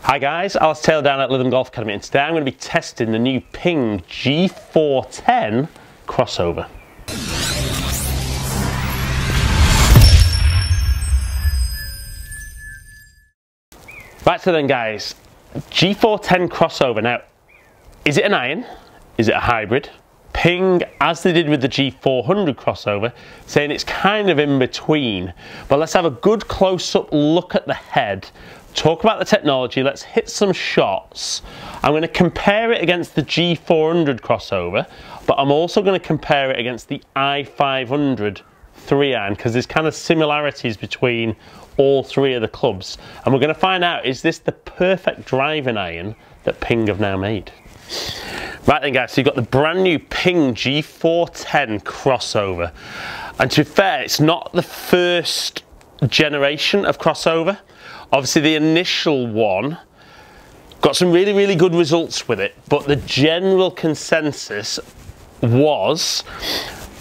Hi guys, Alex Taylor down at Lytham Golf Academy, and today I'm going to be testing the new Ping G410 crossover. Right, so then guys, G410 crossover. Now, is it an iron? Is it a hybrid? Ping, as they did with the G400 crossover, saying it's kind of in between. But let's have a good close-up look at the head, talk about the technology, let's hit some shots. I'm going to compare it against the G400 crossover, but I'm also going to compare it against the i500 3-iron, because there's kind of similarities between all three of the clubs. And we're going to find out, is this the perfect driving iron that Ping have now made? Right then guys, so you've got the brand new Ping G410 crossover. And to be fair, it's not the first generation of crossover. Obviously the initial one got some really good results with it, but the general consensus was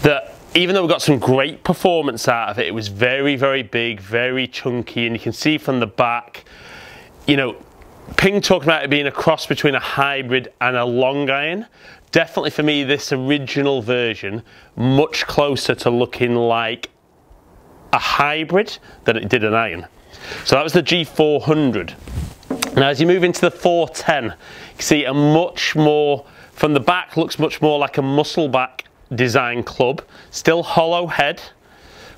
that even though we got some great performance out of it, it was very big, very chunky, and you can see from the back, you know, Ping talking about it being a cross between a hybrid and a long iron. Definitely for me, this original version, much closer to looking like a hybrid than it did an iron. So that was the G400. Now as you move into the 410, you can see a much more, from the back, looks much more like a muscleback design club. Still hollow head,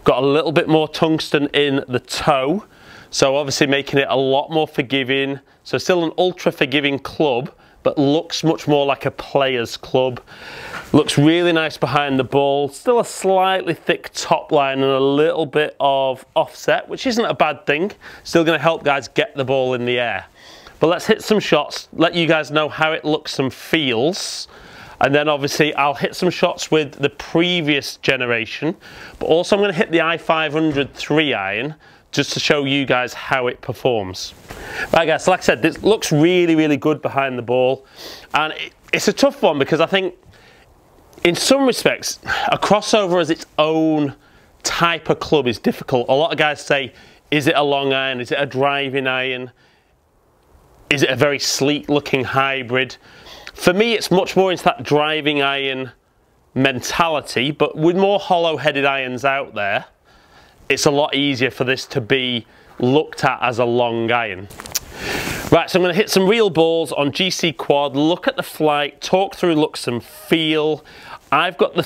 got a little bit more tungsten in the toe, so obviously making it a lot more forgiving. So still an ultra forgiving club, but looks much more like a player's club. Looks really nice behind the ball. Still a slightly thick top line and a little bit of offset, which isn't a bad thing. Still going to help guys get the ball in the air. But let's hit some shots, let you guys know how it looks and feels. And then obviously I'll hit some shots with the previous generation, but also I'm going to hit the i500 3-iron just to show you guys how it performs. Right guys, so like I said, this looks really good behind the ball, and it's a tough one because I think in some respects a crossover as its own type of club is difficult. A lot of guys say, is it a long iron, is it a driving iron, is it a very sleek looking hybrid? For me, it's much more into that driving iron mentality, but with more hollow headed irons out there, it's a lot easier for this to be looked at as a long iron. Right, so I'm going to hit some real balls on GC Quad, look at the flight, talk through looks and feel. I've got the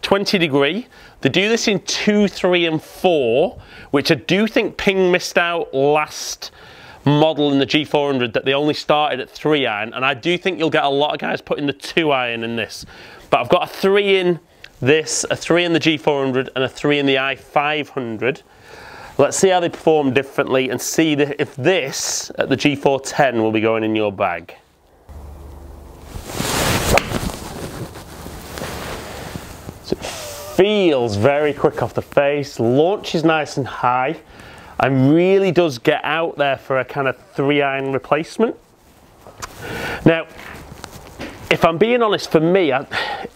20 degree. They do this in 2, 3 and 4, which I do think Ping missed out last model in the G400, that they only started at 3-iron, and I do think you'll get a lot of guys putting the 2-iron in this. But I've got a 3 in this, a 3 in the G400 and a 3 in the i500. Let's see how they perform differently and see if this at the G410 will be going in your bag. So it feels very quick off the face, launch is nice and high, and really does get out there for a kind of 3-iron replacement. Now, if I'm being honest, for me,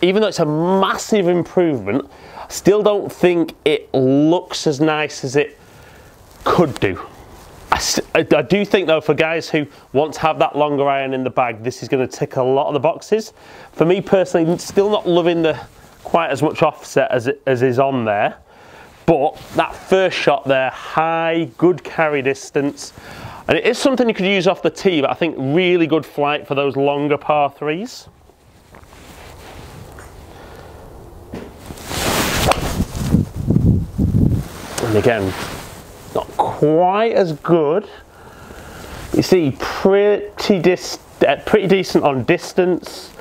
even though it's a massive improvement, I still don't think it looks as nice as it could do. I do think though, for guys who want to have that longer iron in the bag, this is going to tick a lot of the boxes. For me personally, still not loving the quite as much offset as is on there. But that first shot there, high, good carry distance. And it is something you could use off the tee, but I think really good flight for those longer par 3s. And again, not quite as good. You see, pretty decent on distance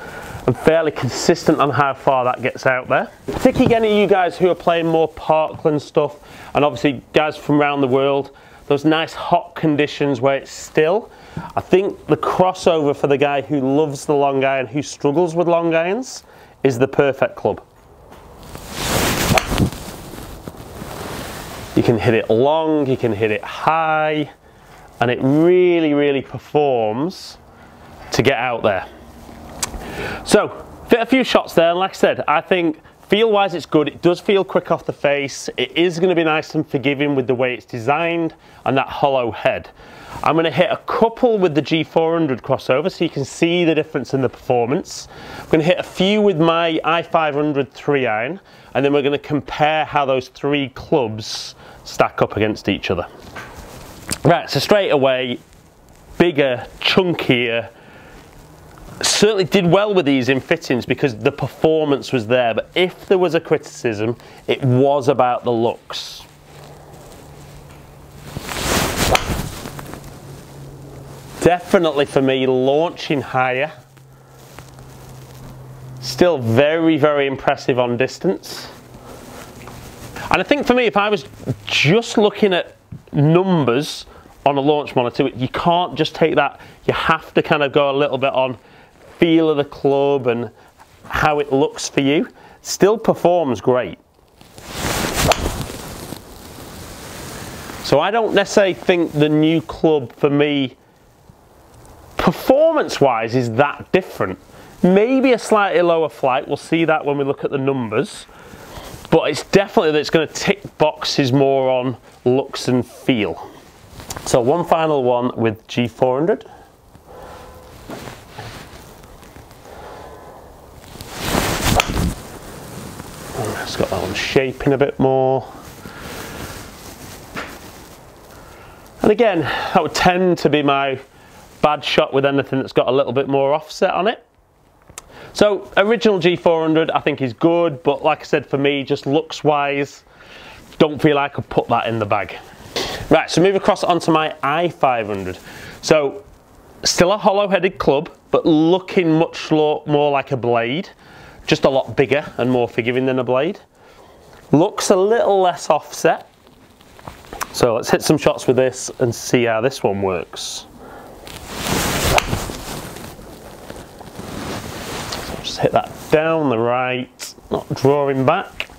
and fairly consistent on how far that gets out there. Particularly any of you guys who are playing more Parkland stuff, and obviously guys from around the world, those nice hot conditions where it's still. I think the crossover for the guy who loves the long iron, who struggles with long irons, is the perfect club. You can hit it long, you can hit it high, and it really performs to get out there. So, fit a few shots there, and like I said, I think feel wise it's good. It does feel quick off the face. It is going to be nice and forgiving with the way it's designed and that hollow head. I'm going to hit a couple with the G400 crossover so you can see the difference in the performance. I'm going to hit a few with my i500 3-iron, and then we're going to compare how those three clubs stack up against each other. Right, so straight away, bigger, chunkier. Certainly did well with these in fittings because the performance was there, but if there was a criticism, it was about the looks. Definitely for me, launching higher. Still very, very impressive on distance. And I think for me, if I was just looking at numbers on a launch monitor, you can't just take that. You have to kind of go a little bit on feel of the club and how it looks for you. Still performs great. So I don't necessarily think the new club for me, performance-wise, is that different. Maybe a slightly lower flight, we'll see that when we look at the numbers, but it's definitely that it's going to tick boxes more on looks and feel. So one final one with G400. It's got that one shaping a bit more. And again, that would tend to be my bad shot with anything that's got a little bit more offset on it. So original G400 I think is good, but like I said, for me, just looks wise, don't feel I could put that in the bag. Right, so move across onto my i500. So still a hollow headed club, but looking much more like a blade, just a lot bigger and more forgiving than a blade. Looks a little less offset. So let's hit some shots with this and see how this one works. Just hit that down the right, not drawing back,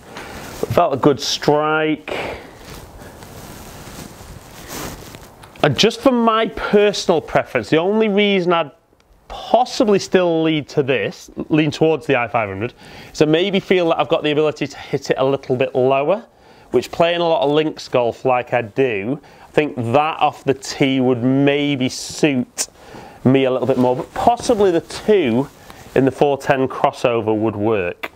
but felt a good strike. And just for my personal preference, the only reason I'd possibly still lean towards the i500 is I maybe feel that I've got the ability to hit it a little bit lower, which playing a lot of links golf like I do, I think that off the tee would maybe suit me a little bit more, but possibly the 2 in the 410 crossover would work.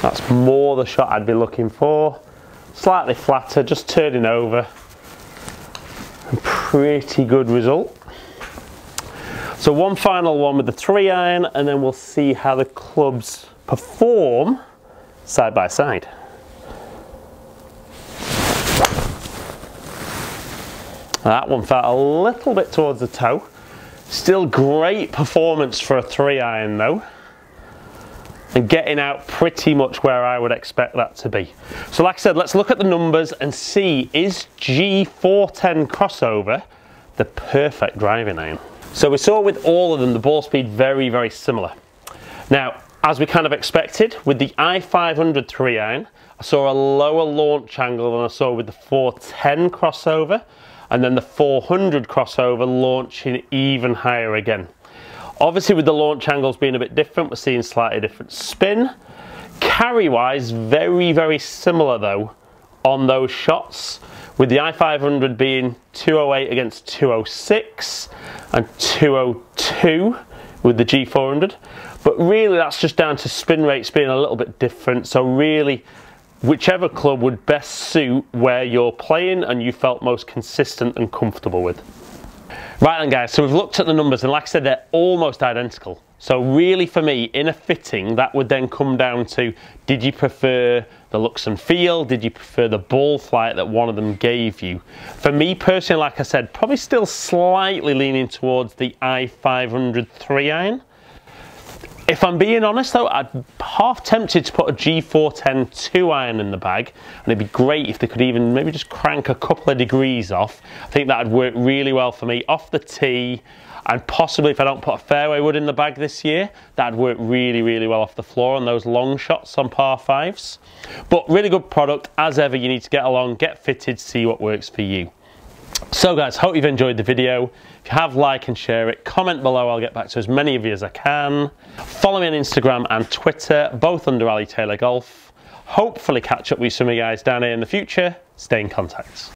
That's more the shot I'd be looking for. Slightly flatter, just turning over. Pretty good result. So one final one with the 3-iron, and then we'll see how the clubs perform side by side. That one felt a little bit towards the toe. Still great performance for a 3-iron though. And getting out pretty much where I would expect that to be. So like I said, let's look at the numbers and see, is G410 crossover the perfect driving iron? So we saw with all of them, the ball speed very, very similar. Now, as we kind of expected, with the i500 3-iron, I saw a lower launch angle than I saw with the 410 crossover, and then the 400 crossover launching even higher again. Obviously with the launch angles being a bit different, we're seeing slightly different spin. Carry-wise, very, very similar though on those shots, with the i500 being 208 against 206 and 202 with the G400. But really that's just down to spin rates being a little bit different. So really, whichever club would best suit where you're playing and you felt most consistent and comfortable with. Right then guys, so we've looked at the numbers and like I said, they're almost identical. So really for me, in a fitting, that would then come down to, did you prefer the looks and feel? Did you prefer the ball flight that one of them gave you? For me personally, like I said, probably still slightly leaning towards the i500 3-iron. If I'm being honest though, I'm half tempted to put a G410 2-iron in the bag, and it'd be great if they could even maybe just crank a couple of degrees off. I think that'd work really well for me off the tee, and possibly if I don't put a fairway wood in the bag this year, that'd work really, really well off the floor on those long shots on par 5s. But really good product. As ever, you need to get along, get fitted, see what works for you. So guys, hope you've enjoyed the video. If you have, like and share it, comment below, I'll get back to as many of you as I can. Follow me on Instagram and Twitter, both under Ali Taylor Golf. hopefully catch up with some of you guys down here in the future. Stay in contact.